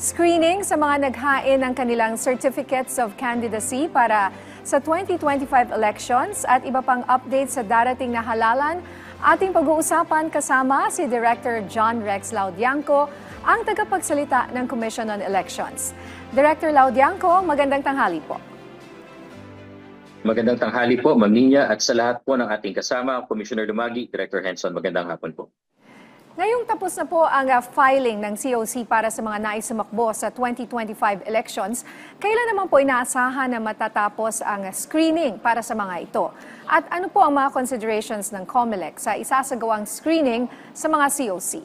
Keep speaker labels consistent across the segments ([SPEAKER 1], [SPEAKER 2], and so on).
[SPEAKER 1] Screening sa mga naghain ng kanilang Certificates of Candidacy para sa 2025 elections at iba pang update sa darating na halalan, ating pag-uusapan kasama si Director John Rex Laudianco, ang tagapagsalita ng Commission on Elections. Director Laudianco, magandang tanghali po.
[SPEAKER 2] Magandang tanghali po, Ma'am Nina, at sa lahat po ng ating kasama, Commissioner Lumagi, Director Henson, magandang hapon po.
[SPEAKER 1] Ngayong tapos na po ang filing ng COC para sa mga nais sumakbo sa 2025 elections, kailan naman po inaasahan na matatapos ang screening para sa mga ito? At ano po ang mga considerations ng COMELEC sa isasagawang screening sa mga COC?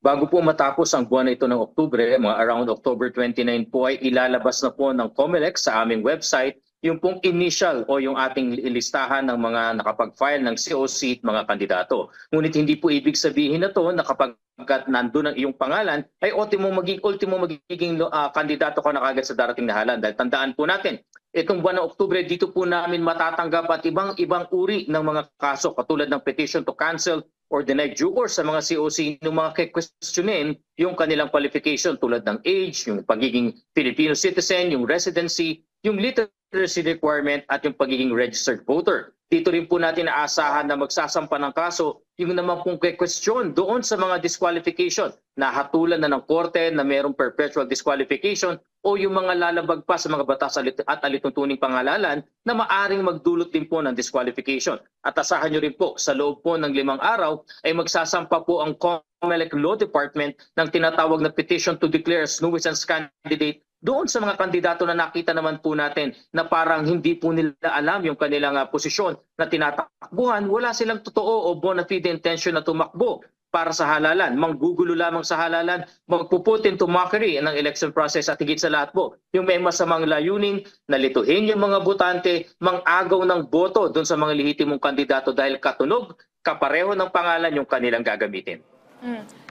[SPEAKER 2] Bago po matapos ang buwan na ito ng Oktubre, mga around October 29 po ay ilalabas na po ng COMELEC sa aming website yung pong initial o yung ating listahan ng mga nakapag-file ng COC at mga kandidato. Ngunit hindi po ibig sabihin na to na kapag nandun ang iyong pangalan ay ultimo magiging kandidato ka na kagad sa darating na halalan. Dahil tandaan po natin, itong buwan ng Oktubre, dito po namin matatanggap at ibang uri ng mga kaso katulad ng petition to cancel or deny due course sa mga COC ng mga questionin yung kanilang qualification tulad ng age, yung pagiging Filipino citizen, yung residency, yung literacy requirement at yung pagiging registered voter. Dito rin po natin naasahan na magsasampa ng kaso yung naman pong question doon sa mga disqualification na hatulan na ng korte na mayroong perpetual disqualification o yung mga lalabag pa sa mga batas at alituntuning pangalalan na maaring magdulot din po ng disqualification. At asahan nyo rin po sa loob po ng 5 araw ay magsasampa po ang COMELEC Law Department ng tinatawag na petition to declare as nuisance candidate doon sa mga kandidato na nakita naman po natin na parang hindi po nila alam yung kanilang posisyon na tinatakbuhan, wala silang totoo o bona fide intention na tumakbo para sa halalan. Manggugulo lamang sa halalan, magpuput into mockery ng election process at higit sa lahat po, yung may masamang layunin na lituhin yung mga botante, mangagaw ng boto doon sa mga lehitimong kandidato dahil katunog, kapareho ng pangalan yung kanilang gagamitin.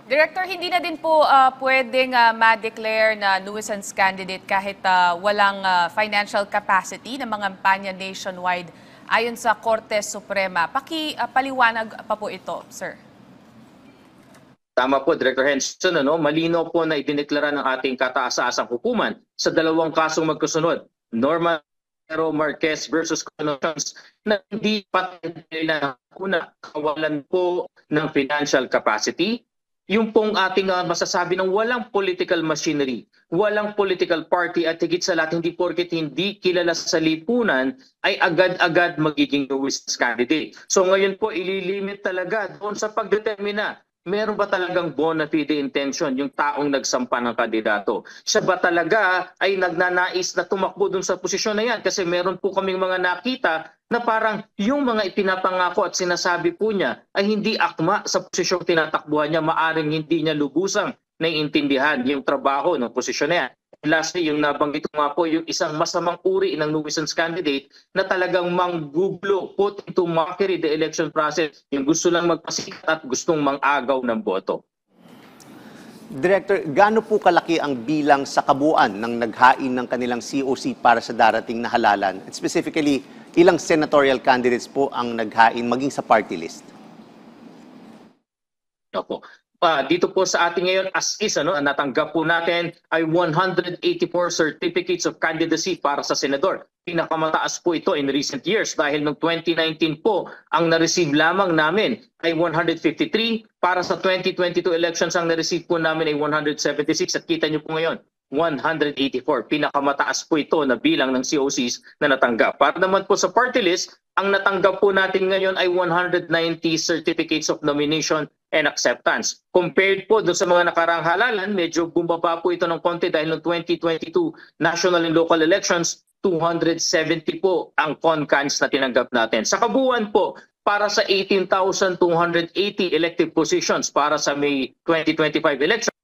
[SPEAKER 3] Director, hindi na din po pwedeng ma-declare na nuisance candidate kahit walang financial capacity ng mga kampanya nationwide ayon sa Korte Suprema. Paliwanag pa po ito, sir.
[SPEAKER 2] Tama po, Director Henson. Malinaw po na idineklara ng ating kataas-taasang hukuman sa 2 kasong magkasunod. Norma Marquez versus Connections na hindi patente na kawalan po ng financial capacity. Yung pong ating masasabi ng walang political machinery, walang political party at higit sa lahat hindi porket hindi kilala sa lipunan ay agad-agad magiging nuisance candidate. So ngayon po ililimit talaga doon sa pagdetermina. Meron ba talagang bona fide intention yung taong nagsampa ng kandidato? Siya ba talaga ay nagnanais na tumakbo dun sa posisyon na yan? Kasi meron po kaming mga nakita na parang yung mga ipinapangako at sinasabi po niya ay hindi akma sa posisyong tinatakbuhan niya, maaring hindi niya lubusang naiintindihan yung trabaho ng posisyon na yan. Lastly, yung nabanggit ko nga po, yung isang masamang uri ng nuisance candidate na talagang mangguglo, put into mockery the election process, yung gusto lang magpasikat at gustong mangagaw ng boto.
[SPEAKER 4] Director, gaano po kalaki ang bilang sa kabuuan ng naghain ng kanilang COC para sa darating na halalan? And specifically, ilang senatorial candidates po ang naghain maging sa party list?
[SPEAKER 2] Opo. Dito po sa ating ngayon as is, natanggap po natin ay 184 certificates of candidacy para sa senador. Pinakamataas po ito in recent years dahil noong 2019 po ang na-receive lamang namin ay 153. Para sa 2022 elections ang na-receive po namin ay 176 at kita niyo po ngayon 184. Pinakamataas po ito na bilang ng COCs na natanggap. Para naman po sa party list, ang natanggap po natin ngayon ay 190 certificates of nomination and acceptance. Compared po doon sa mga nakaraang halalan, medyo bumaba po ito ng konti dahil noong 2022 national and local elections, 270 po ang concans na tinanggap natin. Sa kabuuan po, para sa 18,280 elective positions para sa May 2025 elections.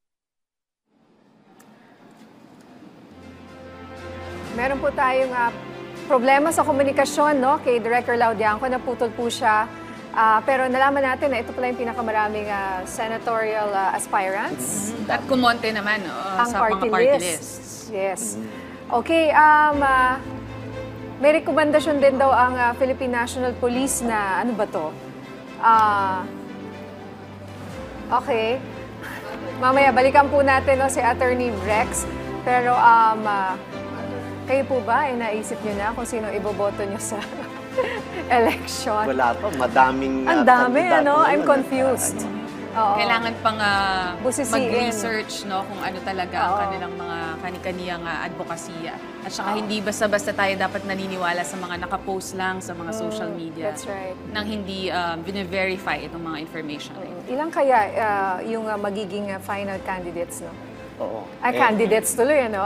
[SPEAKER 1] Meron po tayong problema sa komunikasyon kay Director Laudianco, naputol po siya. Pero nalaman natin na ito pala yung pinakamaraming senatorial aspirants.
[SPEAKER 3] At kumonte naman
[SPEAKER 1] ang
[SPEAKER 3] sa
[SPEAKER 1] party
[SPEAKER 3] mga party
[SPEAKER 1] lists.
[SPEAKER 3] lists.
[SPEAKER 1] Yes. Okay, may rekomendasyon din daw ang Philippine National Police na ano ba to? Okay. Mamaya, balikan po natin si Attorney Rex. Pero kayo po ba ay naisip nyo na kung sino iboboto nyo sa election?
[SPEAKER 4] Wala pa, madaming
[SPEAKER 1] Ang dami,
[SPEAKER 4] kandidato
[SPEAKER 1] I'm
[SPEAKER 4] ngayon.
[SPEAKER 1] confused. Oo.
[SPEAKER 3] Kailangan pang
[SPEAKER 1] Busisiin.
[SPEAKER 3] mag-research kung ano talaga ang
[SPEAKER 1] Oo.
[SPEAKER 3] kanilang mga kani-kaniyang advokasya. At saka hindi basta-basta tayo dapat naniniwala sa mga nakapost lang sa mga social media.
[SPEAKER 1] That's right.
[SPEAKER 3] Nang hindi bine-verify itong mga information.
[SPEAKER 1] Ilang kaya yung magiging final candidates, no?
[SPEAKER 4] Oo.
[SPEAKER 1] Candidates tuloy, ano?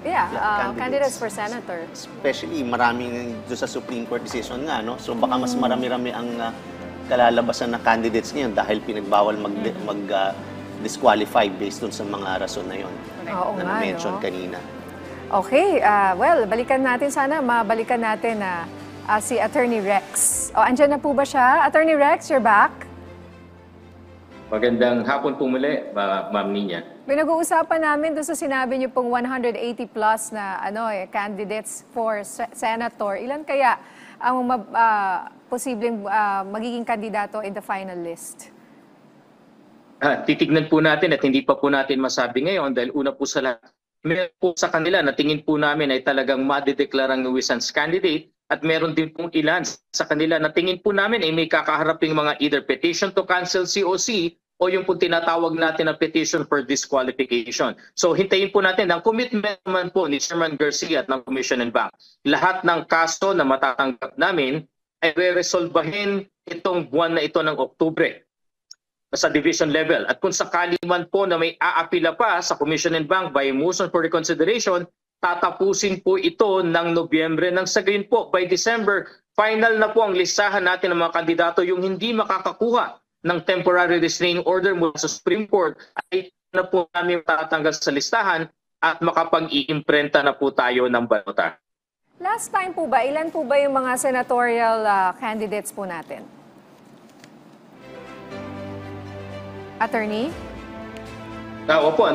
[SPEAKER 4] candidates
[SPEAKER 1] Candidates for senator.
[SPEAKER 4] Especially maraming doon sa Supreme Court decision nga, no? So baka mas marami-rami ang kalalabasan na candidates ngayon dahil pinagbawal disqualify based dun sa mga rason na yon
[SPEAKER 1] Oo
[SPEAKER 4] na
[SPEAKER 1] nga,
[SPEAKER 4] na-mention
[SPEAKER 1] no?
[SPEAKER 4] kanina.
[SPEAKER 1] Okay, well, balikan natin sana, mabalikan natin si Attorney Rex. Andyan na po ba siya? Attorney Rex, you're back?
[SPEAKER 2] Magandang hapon po muli, Ma'am Nina.
[SPEAKER 1] Pinag-uusapan namin doon sa sinabi niyo pong 180 plus na candidates for senator. Ilan kaya ang posibleng magiging kandidato in the final list?
[SPEAKER 2] Titignan po natin at hindi pa po natin masabi ngayon dahil una po sa lahat, meron po sa kanila na tingin po namin ay talagang madideklarang nuisance candidate at meron din pong ilan sa kanila na tingin po namin ay may kakaharaping mga either petition to cancel COC o yung po tinatawag natin na petition for disqualification. So hintayin po natin ang commitment naman po ni Chairman Garcia at ng Commission and Bank. Lahat ng kaso na matatanggap namin ay re-resolbahin itong buwan na ito ng Oktubre sa division level. At kung sakali man po na may aapila pa sa Commission and Bank by motion for reconsideration, tatapusin po ito ng Nobyembre. Nang sa gayon po, by December, final na po ang listahan natin ng mga kandidato. Yung hindi makakakuha ng temporary restraining order mula sa Supreme Court ay na po namin tatanggal sa listahan at makapag-iimprenta na po tayo ng balota.
[SPEAKER 1] Last time po ba, ilan po ba yung mga senatorial candidates po natin? Attorney?
[SPEAKER 2] Opo,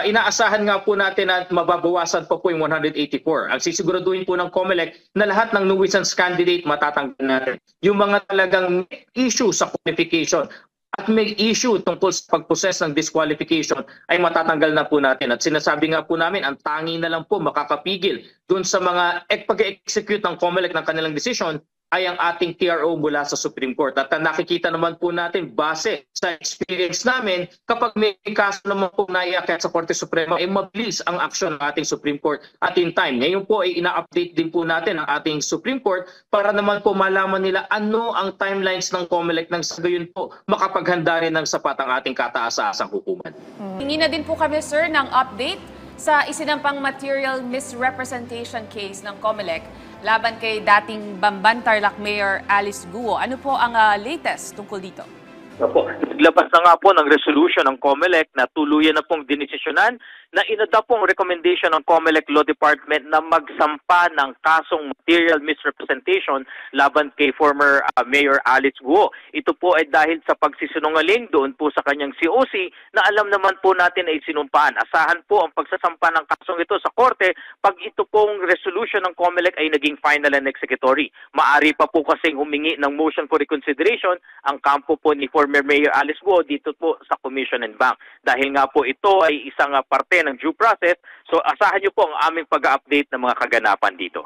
[SPEAKER 2] inaasahan nga po natin na mababawasan pa po yung 184. Ang sisiguraduhin po ng COMELEC na lahat ng nuisance candidate matatanggal natin. Yung mga talagang issue sa qualification at may issue tungkol sa pag-possess ng disqualification ay matatanggal na po natin. At sinasabi nga po namin, ang tangi na lang po makakapigil dun sa mga pag-execute ng COMELEC ng kanilang decision ay ang ating TRO mula sa Supreme Court. At nakikita naman po natin, base sa experience namin, kapag may kaso naman po naiakyat sa Korte Suprema, ay mabilis ang aksyon ng ating Supreme Court at in time. Ngayon po ay ina-update din po natin ang ating Supreme Court para naman po malaman nila ano ang timelines ng COMELEC nang sa gayon po makapaghanda rin ng sapat ang ating kataas-taasang hukuman.
[SPEAKER 3] Hingi na din po kami, sir, ng update sa isinampang material misrepresentation case ng COMELEC laban kay dating Bamban Tarlac Mayor Alice Guo. Ano po ang latest tungkol dito?
[SPEAKER 5] Opo, naglabas na nga po ng resolution ng COMELEC na tuluyan na pong dinesisyonan na inada pong recommendation ng COMELEC Law Department na magsampa ng kasong material misrepresentation laban kay former Mayor Alice Guo. Ito po ay dahil sa pagsisinungaling doon po sa kanyang COC na alam naman po natin ay sinumpaan. Asahan po ang pagsasampa ng kasong ito sa korte pag ito pong resolution ng COMELEC ay naging final and executory. Maari pa po kasing humingi ng motion for reconsideration ang kampo po ni former Mayor Alice Guo dito po sa Commission and Bank. Dahil nga po ito ay isang parte ng due process, so asahan niyo po ang aming pag-update ng mga kaganapan dito.